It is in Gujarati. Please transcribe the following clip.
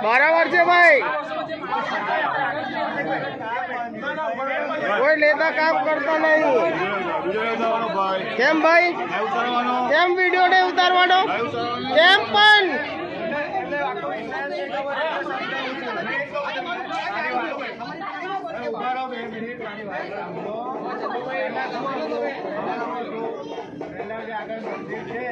बराबर છે ભાઈ, કોઈ લેતા કામ કરતા નહીં. કેમ ભાઈ, કેમ વિડીયો ને ઉતારવાનો, કેમ પણ આગળ મંદિર છે.